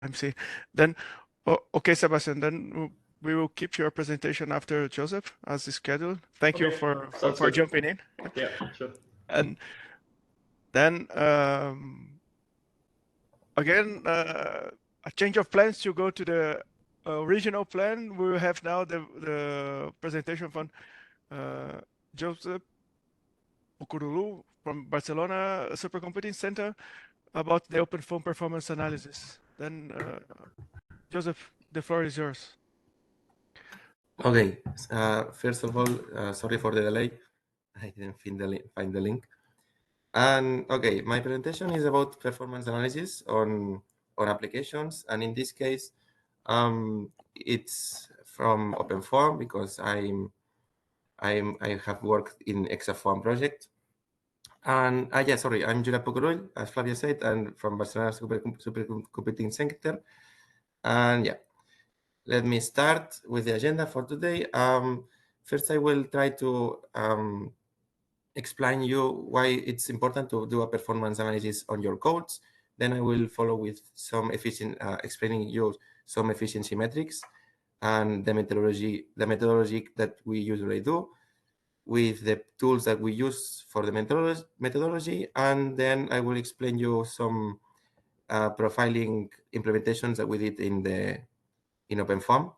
I'm seeing. Then, okay, Sebastian, then we will keep your presentation after Joseph as scheduled. Thank you Okay, sounds for good. jumping in. Yeah, sure. And then again, a change of plans to go to the original plan. We will have now the presentation from Josep Pocurull from Barcelona Supercomputing Center about the OpenFOAM Performance Analysis. Then, Joseph, the floor is yours. Okay. First of all, sorry for the delay. I didn't find the link. And okay, my presentation is about performance analysis on applications, and in this case, it's from OpenFOAM because I have worked in exaFOAM project. And yeah, sorry, I'm Josep Pocurull, as Flavia said, and from Barcelona Supercomputing Center. And yeah, let me start with the agenda for today. First, I will try to explain you why it's important to do a performance analysis on your codes. Then I will follow with some explaining you some efficiency metrics and the methodology that we usually do with the tools that we use for the methodology. And then I will explain you some profiling implementations that we did in OpenFOAM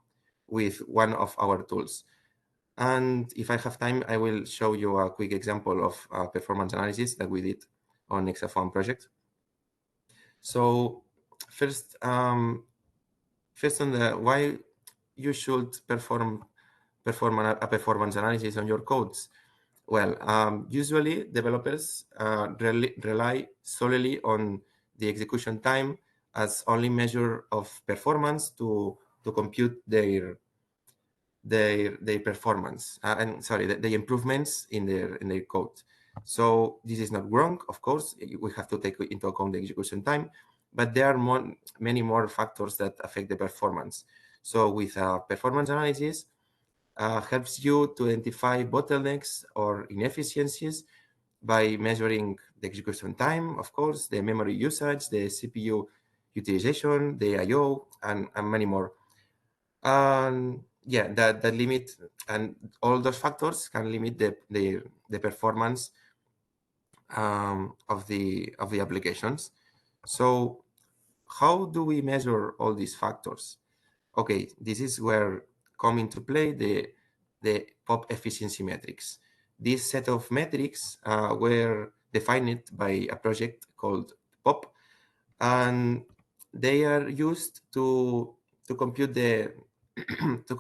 with one of our tools. And if I have time, I will show you a quick example of performance analysis that we did on exaFOAM project. So first on the why you should perform a performance analysis on your codes. Well, usually developers rely solely on the execution time as only measure of performance to compute their performance and the improvements in their code. So this is not wrong, of course. We have to take into account the execution time, but there are many more factors that affect the performance. So with a performance analysis, helps you to identify bottlenecks or inefficiencies by measuring the execution time, of course, the memory usage, the CPU utilization, the I/O, and many more. And yeah, that limit, and all those factors can limit the performance of the applications. So how do we measure all these factors? Okay, this is where come into play the POP efficiency metrics. This set of metrics were defined by a project called POP, and they are used to compute the to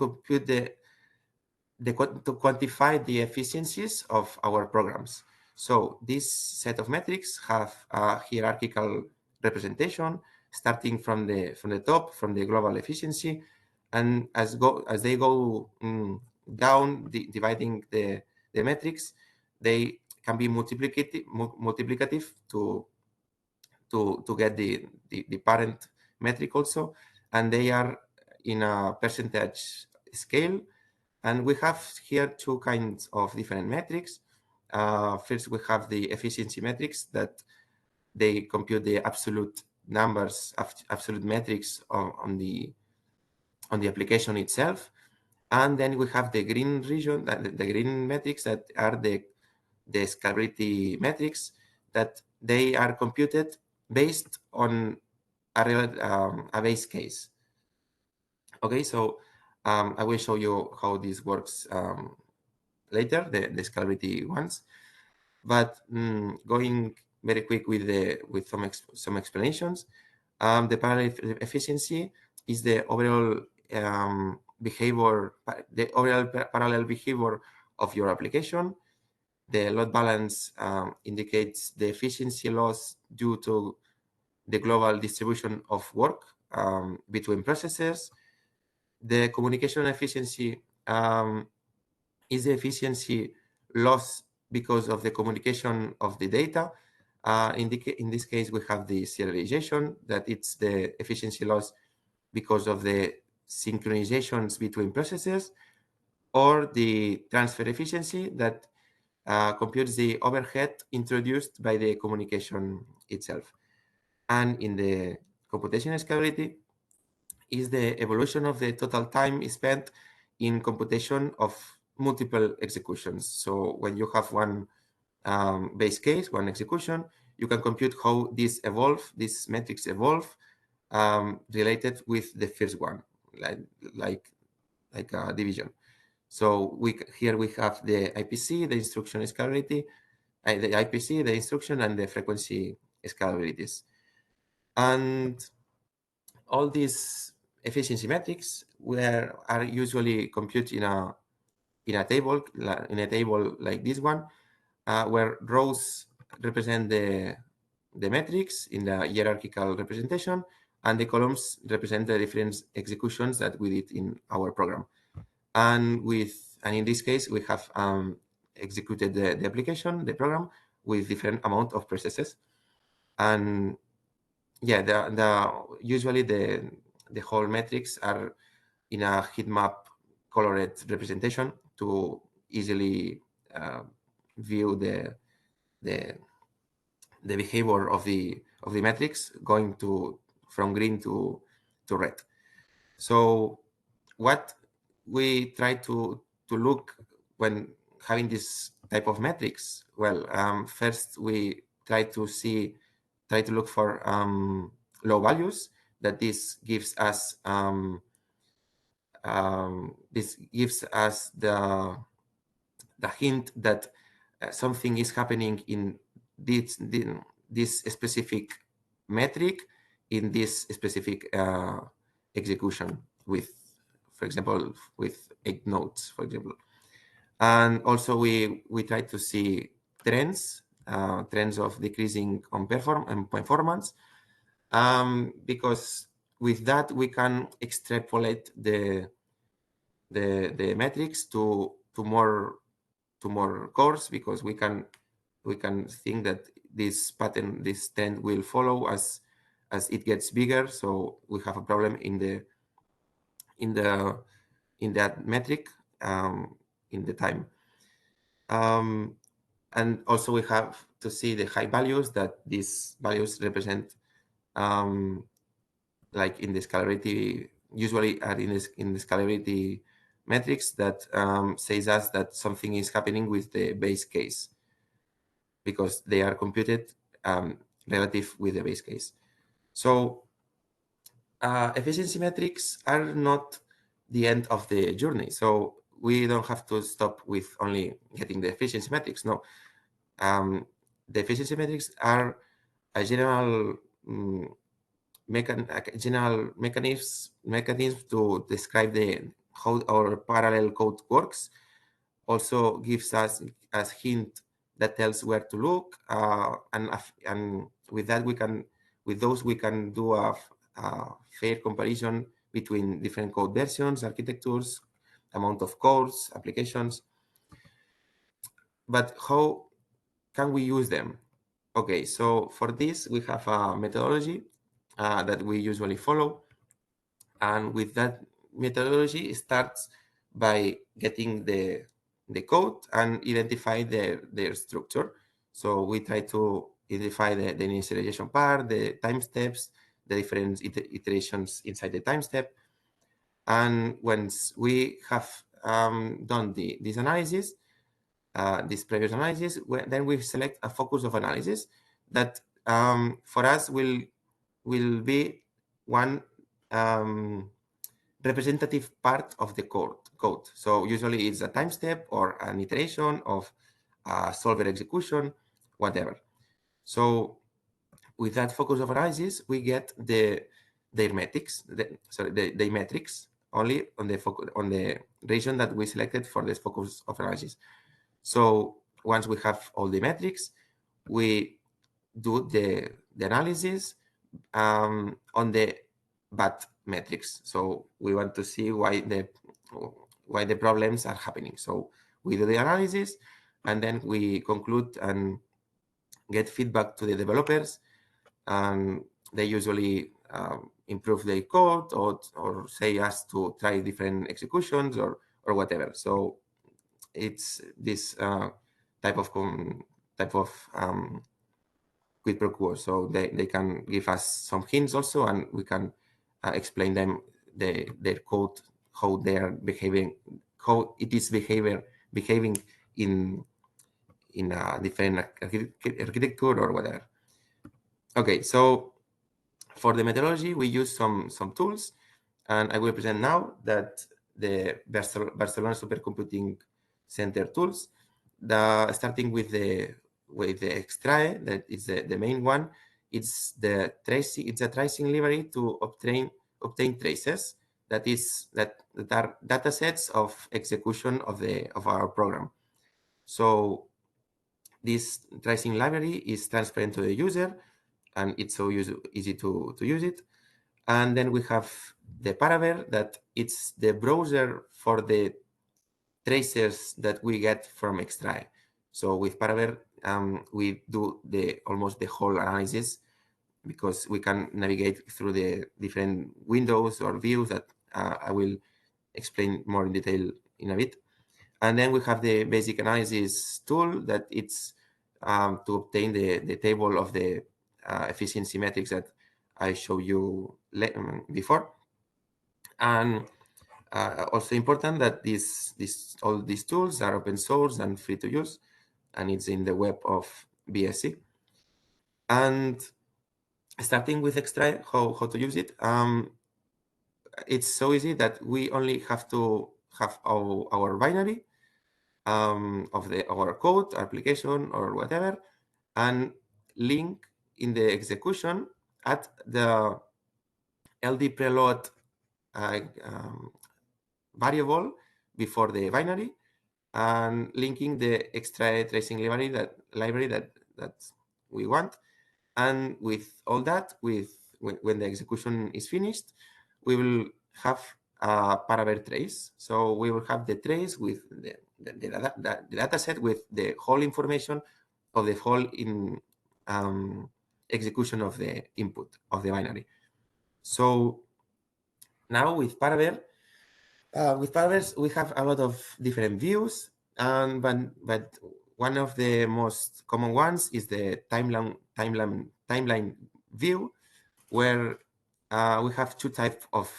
quantify the efficiencies of our programs. So this set of metrics have a hierarchical representation starting from the top, from the global efficiency, and as they go down, dividing the metrics, they can be multiplicative to get the parent metric also, and they are in a percentage scale. And we have here two kinds of different metrics. First, we have the efficiency metrics that they compute the absolute numbers, absolute metrics on the application itself. And then we have the green region, the green metrics that are the scalability metrics that they are computed based on a base case. Okay, so I will show you how this works later, the scalability ones. But going very quick with some explanations, the parallel efficiency is the overall behavior, the overall parallel behavior of your application. The load balance indicates the efficiency loss due to the global distribution of work between processes. The communication efficiency is the efficiency loss because of the communication of the data. In this case, we have the serialization, that it's the efficiency loss because of the synchronizations between processes, or the transfer efficiency that computes the overhead introduced by the communication itself. And in the computational scalability, is the evolution of the total time spent in computation of multiple executions. So when you have one base case, one execution, you can compute how these metrics evolve related with the first one, like a division. So here we have the IPC, the instruction scalability, the IPC, the instruction, and the frequency scalabilities. And all these efficiency metrics are usually computed in a table like this one, where rows represent the metrics in the hierarchical representation, and the columns represent the different executions that we did in our program. And in this case, we have executed the application, the program, with different amount of processes. And yeah, usually the whole metrics are in a heat map colored representation to easily view the behavior of the metrics going from green to red. So what we try to look when having this type of metrics, well, first we try to look for low values, that this gives us the hint that something is happening in this specific metric in this specific execution with, for example, with 8 nodes, for example. And also we try to see trends of decreasing on performance, because with that we can extrapolate the metrics to more cores, because we can think that this pattern, this trend will follow as it gets bigger. So we have a problem in that metric in the time. And also we have to see the high values, that these values represent like in the scalability, usually are in the scalability metrics, that says us that something is happening with the base case, because they are computed relative with the base case. So efficiency metrics are not the end of the journey. So we don't have to stop with only getting the efficiency metrics. No, the efficiency metrics are a general mechanism to describe how our parallel code works. Also gives us a hint that tells where to look, and with those we can do a fair comparison between different code versions, architectures, amount of codes, applications. But how can we use them? Okay, so for this we have a methodology that we usually follow, and with that methodology, it starts by getting the code and identify their structure. So we try to identify the initialization part, the time steps, the different iterations inside the time step. And once we have done this analysis, this previous analysis, then we select a focus of analysis that for us will be one representative part of the code. So usually it's a time step or an iteration of a solver execution, whatever. So with that focus of analysis, we get their metrics, the metrics only on the region that we selected for this focus of analysis. So once we have all the metrics, we do the analysis on the bad metrics. So we want to see why the problems are happening. So we do the analysis, and then we conclude and get feedback to the developers, and they usually improve their code or say us to try different executions or whatever. So it's this type of quid pro quo. So they can give us some hints also, and we can explain them their code, how they are behaving, how it is behaving in a different architecture or whatever. Okay, so for the methodology, we use some tools, and I will present now that the Barcelona Supercomputing Center tools, starting with the extrae, that is the main one. It's a tracing library to obtain traces that are data sets of execution of our program. So this tracing library is transparent to the user, and it's so easy to use it. And then we have the Paraver, that it's the browser for the traces that we get from extrae. So with Paraver, we do almost the whole analysis, because we can navigate through the different windows or views that I will explain more in detail in a bit. And then we have the basic analysis tool, that it's to obtain the table of the efficiency metrics that I showed you before. And also important that all these tools are open source and free to use, and it's in the web of BSc. And starting with extrae, how to use it, it's so easy that we only have to have our binary of our code, application, or whatever, and link in the execution at the LD preload variable before the binary, and linking the extra tracing library that we want. And with all that, when the execution is finished, we will have a Paraver trace. So we will have the trace with the data set with the whole information of the whole execution of the input of the binary. So now with Paraver, we have a lot of different views, but one of the most common ones is the timeline view, where we have two types of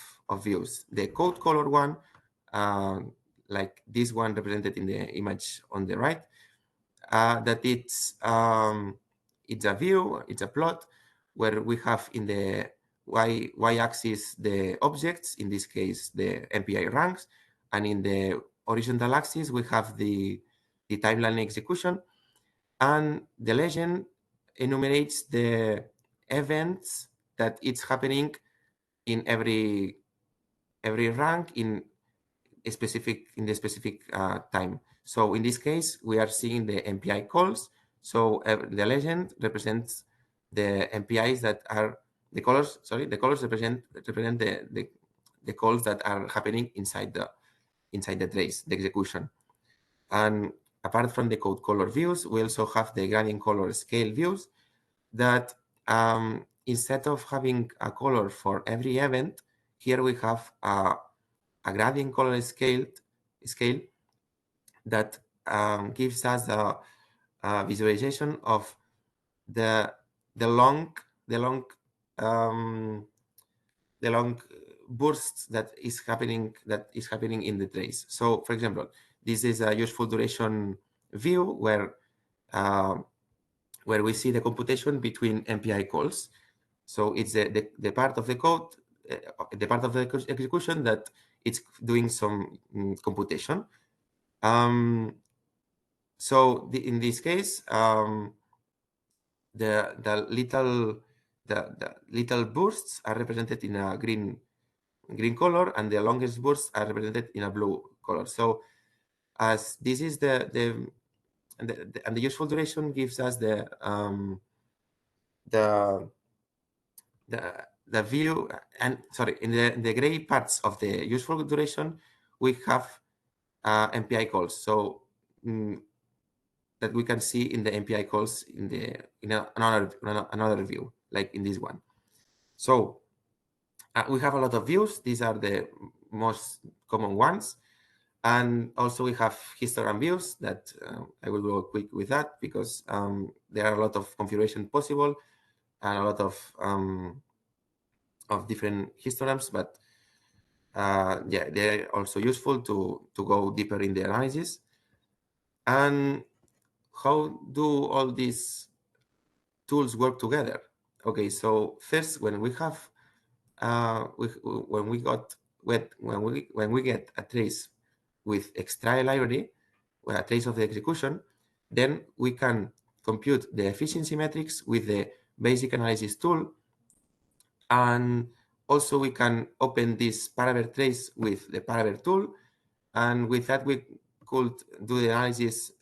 views. The code color one, like this one represented in the image on the right, that it's a view, it's a plot, where we have in the y-axis the objects, in this case the MPI ranks, and in the horizontal axis we have the timeline execution, and the legend enumerates the events that it's happening in every rank in the specific time. So in this case, we are seeing the MPI calls. So the legend represents the MPIs that are the colors. Sorry, the colors represent the calls that are happening inside the trace, the execution. And apart from the code color views, we also have the gradient color scale views, that instead of having a color for every event, here we have a gradient color scale that gives us a visualization of the long bursts that is happening in the trace. So, for example, this is a useful duration view where we see the computation between MPI calls. So it's the part of the code, the part of the execution that it's doing some computation. So in this case, the little bursts are represented in a green color, and the longest bursts are represented in a blue color. So as this is the useful duration gives us the view, and sorry, in the gray parts of the useful duration, we have MPI calls. So that we can see in the MPI calls in another view, like in this one. So we have a lot of views. These are the most common ones. And also we have histogram views that I will go quick with that, because there are a lot of configuration possible and a lot of different histograms. But yeah, they're also useful to go deeper in the analysis. And how do all these tools work together? Okay, so first, when we have when we got when we get a trace with extrae library, a trace of the execution, then we can compute the efficiency metrics with the basic analysis tool, and also we can open this parameter trace with the parameter tool, and with that we could do the analysis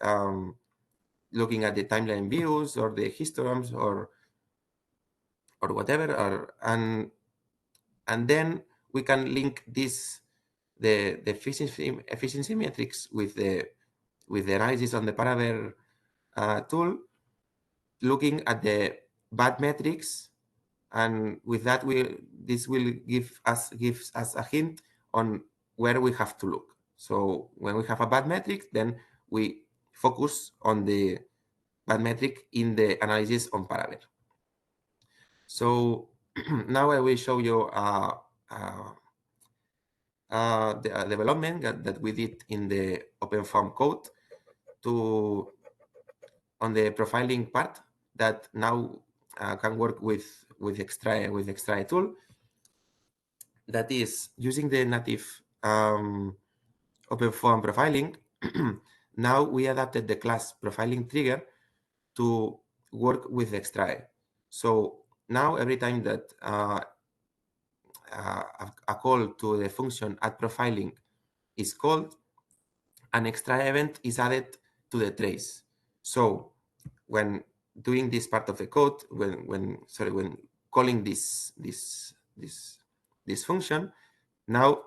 looking at the timeline views or the histograms or whatever, and then we can link this the efficiency metrics with the analysis on the parameter tool, looking at the bad metrics, and with that this will gives us a hint on where we have to look. So when we have a bad metric, then we focus on the bad metric in the analysis on parameter. So now I will show you the development that we did in the OpenFOAM code on the profiling part that now can work with extrae tool. That is using the native OpenFOAM profiling. Now we adapted the class profiling trigger to work with extrae. So now every time that a call to the function add profiling is called, an extra event is added to the trace. So when doing this part of the code, when calling this function, now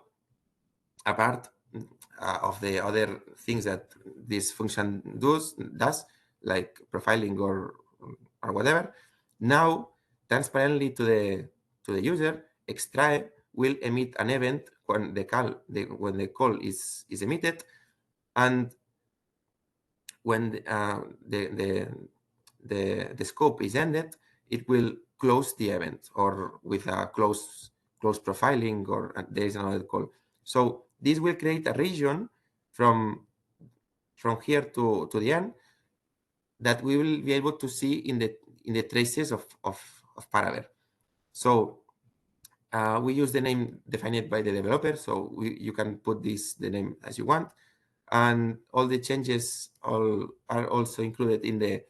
apart of the other things that this function does, like profiling or whatever, now transparently to the user, extrae will emit an event when the call is emitted, and when the scope is ended, it will close the event, or with a close profiling, or there is another call. So this will create a region from here to the end that we will be able to see in the traces of paraver. So we use the name defined by the developer, so you can put the name as you want, and all the changes are also included in the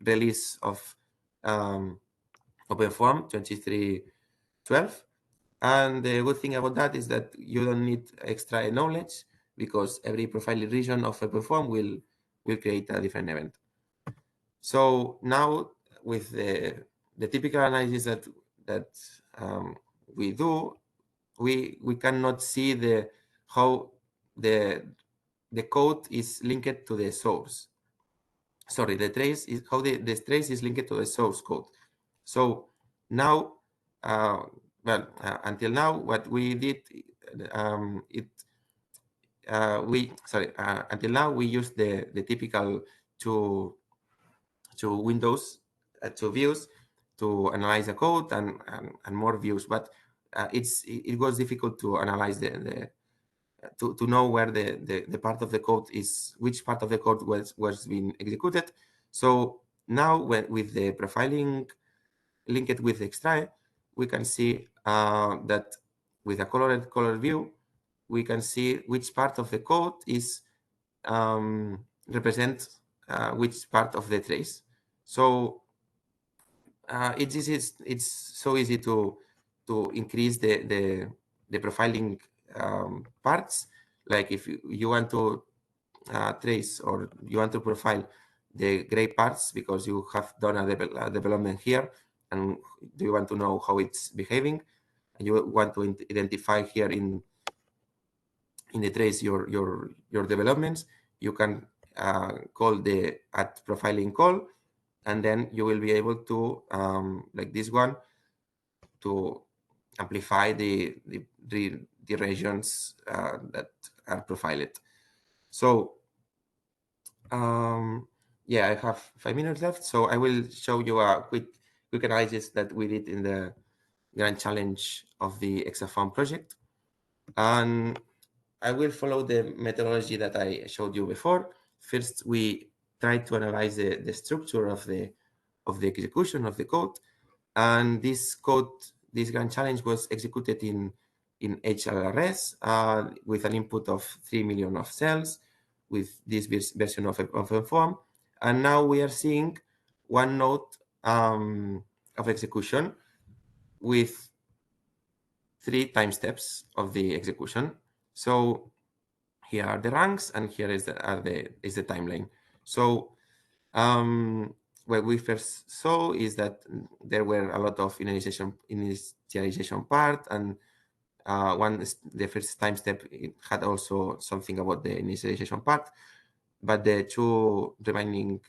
release of OpenFOAM 23.12. And the good thing about that is that you don't need extra knowledge, because every profiling region of OpenFOAM will create a different event. So now with the typical analysis that we do, we cannot see how the code is linked to the source. Sorry, the trace is how the trace is linked to the source code. So now, until now, what we did, until now we used the typical two windows, two views to analyze the code, and more views, but it was difficult to analyze to know where the part of the code is, which part of the code was being executed. So now with the profiling linked with extrae, we can see that with a color view, we can see which part of the code is represent which part of the trace. So it's so easy to increase the profiling parts. Like if you want to trace, or you want to profile the gray parts because you have done a development here, and do you want to know how it's behaving, and you want to identify here in the trace your developments, you can call the add profiling call, and then you will be able to like this one, to amplify the regions that are profiled. So yeah, I have 5 minutes left, so I will show you a quick analysis that we did in the grand challenge of the exaFOAM project. And I will follow the methodology that I showed you before. First, we try to analyze the structure of the execution of the code. And this code, this grand challenge was executed in HLRS with an input of 3 million of cells with this version of OpenFOAM. And now we are seeing one node of execution with 3 time steps of the execution. So here are the ranks, and here is the timeline. So what we first saw is that there were a lot of initialization part, and the first time step, it had also something about the initialization part, but the 2 remaining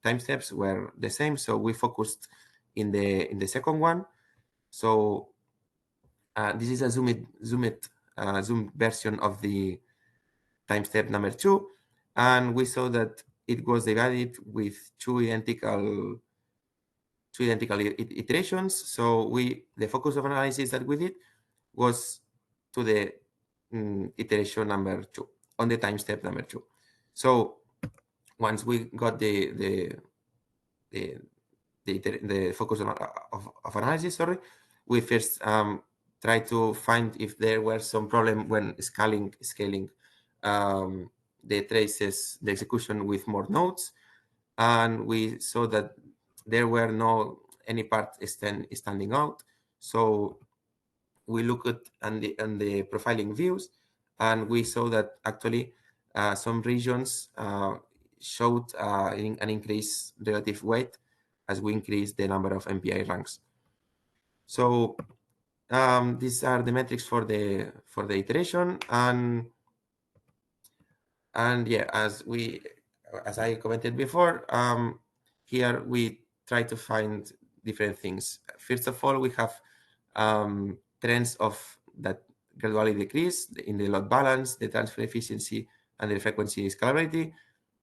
time steps were the same. So we focused in the second one. So this is a zoomed version of the time step number 2, and we saw that it was divided with two identical iterations. So the focus of analysis that we did was to the iteration number 2, on the time step number 2. So once we got the focus of analysis, sorry, we first try to find if there were some problem when scaling the traces, the execution with more nodes, and we saw that there were no any part standing out. So we looked at the profiling views, and we saw that actually some regions showed an increased relative weight as we increase the number of MPI ranks. So these are the metrics for the iteration, and yeah, as I commented before, here we try to find different things. First of all, we have trends of that gradually decrease in the load balance, the transfer efficiency, and the frequency scalability.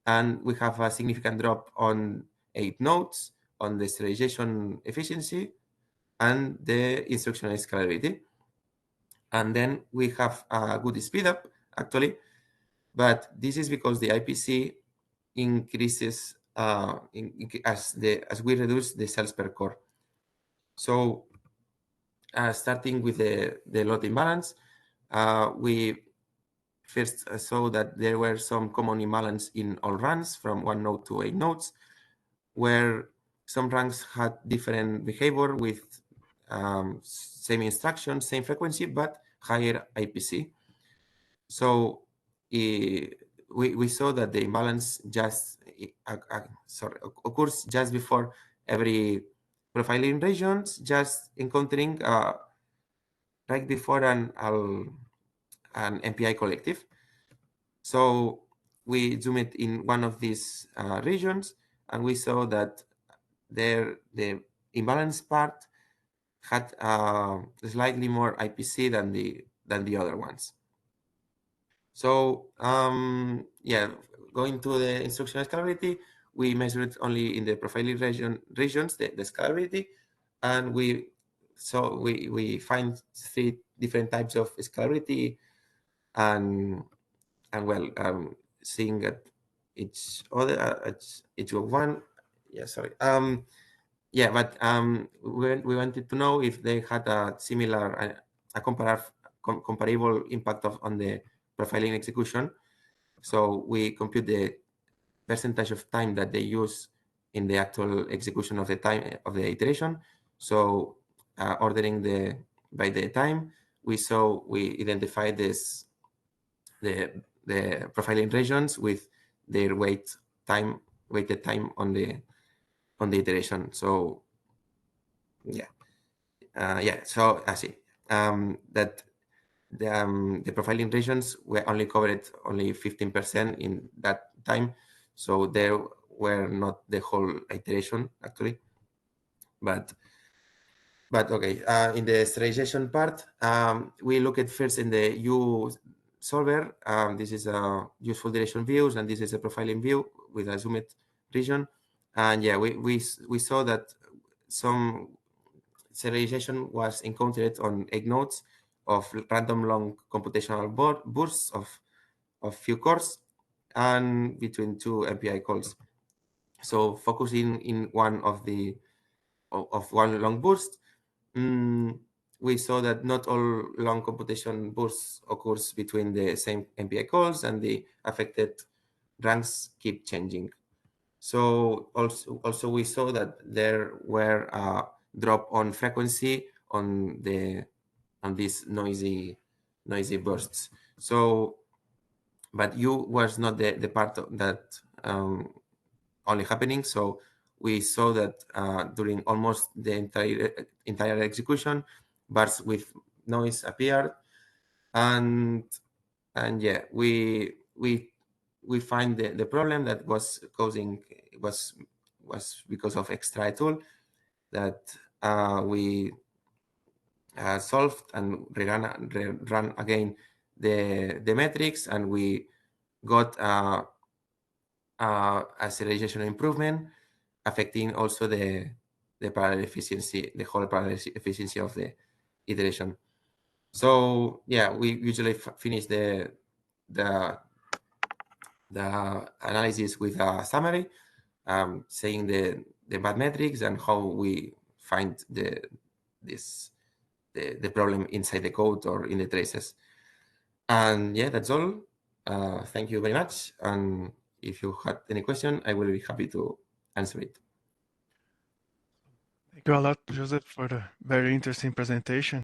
And we have a significant drop on 8 nodes on the serialization efficiency and the instructional scalability. And then we have a good speed up, actually, but this is because the IPC increases as we reduce the cells per core. So starting with the load imbalance, we first saw that there were some common imbalance in all runs from 1 node to 8 nodes, where some ranks had different behavior with same instructions, same frequency, but higher IPC. So we saw that the imbalance occurs just before every profiling regions, just encountering right before an MPI collective. So we zoomed in one of these regions, and we saw that the imbalance part had slightly more IPC than the other ones. So yeah, going to the instructional scalability, we measured only in the profiling regions the scalability, and we find 3 different types of scalability, and well, seeing at each one. Yeah, sorry. Yeah, but we wanted to know if they had a similar, comparable impact on the profiling execution. So we compute the percentage of time that they use in the actual execution of the time of the iteration. So ordering by the time, we identified the profiling regions with their weighted time on the iteration. So yeah, So I see that the profiling regions were only covered 15% in that time, so there were not the whole iteration actually, but okay. In the serialization part, we look at first in the U solver. This is a useful duration views, and this is a profiling view with a zoomed region. And yeah, we saw that some serialization was encountered on 8 nodes of random long computational bursts of few cores and between two MPI calls. So focusing in one of one long burst, we saw that not all long computation bursts occurs between the same MPI calls, and the affected ranks keep changing. So also we saw that there were a drop on frequency on these noisy bursts. So, but U was not the part that only happening. So we saw that during almost the entire execution, bars with noise appeared, and yeah, we find the problem that was causing was because of extra tool that we solved and run again the metrics, and we got acceleration improvement, affecting also the parallel efficiency, the whole parallel efficiency of the iteration. So yeah, we usually finish the analysis with a summary, saying the bad metrics and how we find the problem inside the code or in the traces. And yeah, that's all. Thank you very much. And if you had any question, I will be happy to answer it. Thank you a lot, Joseph, for the very interesting presentation.